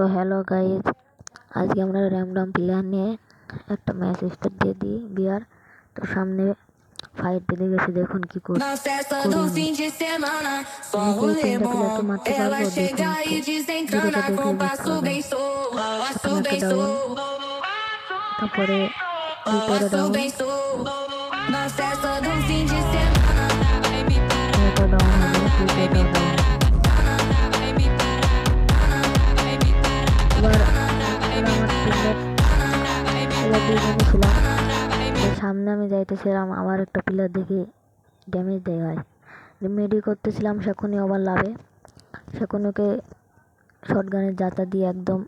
তো hello guys, আজকে আমরা র্যান্ডম প্লেয়ার নিয়ে একটা ম্যাচ স্টার্ট দিয়ে দিই বিয়ার। তো সামনে ফাইট বেঁধে গেছে, দেখুন কি করি আমি। তিনটা প্লেয়ারকে মারতে পারবো, দেখুন ভিডিওটা দেখলে বুঝতে পারবেন। প্রথমে একটা ডাউন, তারপরে দুটো ডাউন, এটা ডাউন হবে, দুটো ডাউন। এবার আমার টিমমেট দুজনই ছিলাম, সামনে আমি যাইতেছিলাম, আমার একটা প্লেয়ার দেখে ড্যামেজ দেয় হয়, মেডি করতেছিলাম, সেখনই আবার লাভে সেখনকে শটগানের জাতা দিয়ে একদম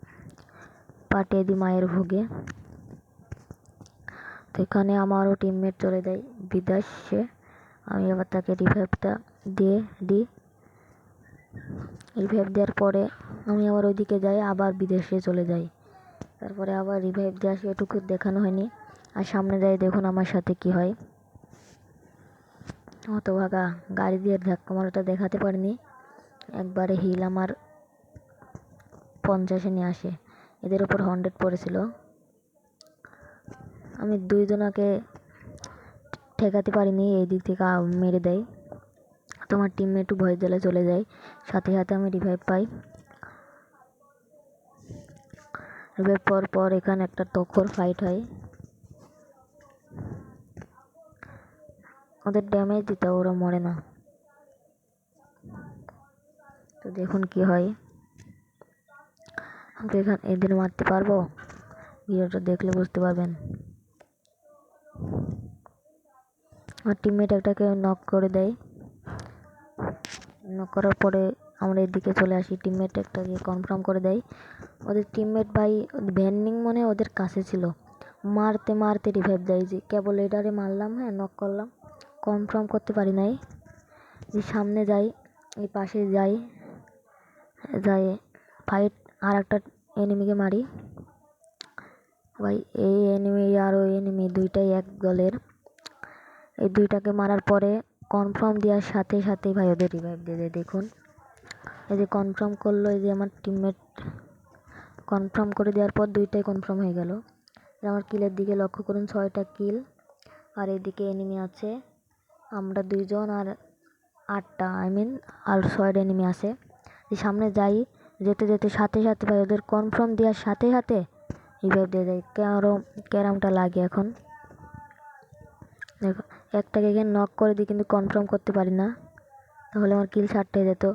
পাঠিয়ে দিই মায়ের ভোগে। তো এখানে আমারও টিমমেট চলে যায় বিদেশে, আমি আবার তাকে রিভাইভটা দিয়ে দিই। রিভাইভ দেওয়ার পরে আমি আবার ওইদিকে যাই, আবার বিদেশে চলে যাই, তারপরে আবার রিভাইভ দিয়ে আসি, এটুকু দেখানো হয়নি। আর সামনে যাই, দেখুন আমার সাথে কি হয়। হতভাগা গাড়ি দিয়ে ধাক্কা মারাটা দেখাতে পারিনি, একবারে হিল আমার 50-এ নিয়ে আসে, এদের উপর 100 পড়েছিল। আমি দুইজনাকে ঠেকাতে পারিনি, এই দিক থেকে মেরে দেয়। তোমার টিমমেট একটু ভয় জ্বালা চলে যায়, সাথে সাথে আমি রিভাইভ পাই। রিভাইভ পাওয়ার পর এখানে একটা তখর ফাইট হয়, ওদের ড্যামেজ দিতে ওরা মরে না। তো দেখুন কি হয়, আমি এখানে এদের মারতে পারবো, ভিডিওটা দেখলে বুঝতে পারবেন। আমার টিমমেট একটাকে নক করে দেয়, নক করার পরে আমরা এদিকে চলে আসি, টিমমেট একটাকে কনফার্ম করে দেয়। ওদের টিমমেট ভাই ভ্যানিং মনে ওদের কাছে ছিল, মারতে মারতে রিভাইভ দেয়, যে কেবল এটারে মারলাম, হ্যাঁ নক করলাম, কনফার্ম করতে পারি নাই। যে সামনে যাই, এই পাশে যাই, ফাইট আর একটা এনিমিকে মারি ভাই। এই এনিমি আর ওই এনিমি দুইটাই এক দলের, এই দুইটাকে মারার পরে কনফার্ম দেওয়ার সাথে সাথেই ভাই ওদের রিভাইভ দিয়ে দেয়। দেখুন এই যে কনফার্ম করলো, এই যে আমার টিমমেট কনফার্ম করে দেওয়ার পর দুইটাই কনফার্ম হয়ে গেল। আমার কিলের দিকে লক্ষ্য করুন, 6টা কিল, আর এদিকে এনিমি আছে আমরা দুইজন, আর 8টা আর 6টা এনিমি আছে। সামনে যাই, যেতে যেতে সাথে সাথে ভাই ওদের কনফার্ম দেওয়ার সাথে সাথে রিভাইভ দিয়ে দেয়। ক্যারামটা লাগে এখন, দেখো একটাকে এখানে নক করে দিই, কিন্তু কনফার্ম করতে পারি না, তাহলে আমার কিল 60 হয়ে যেত।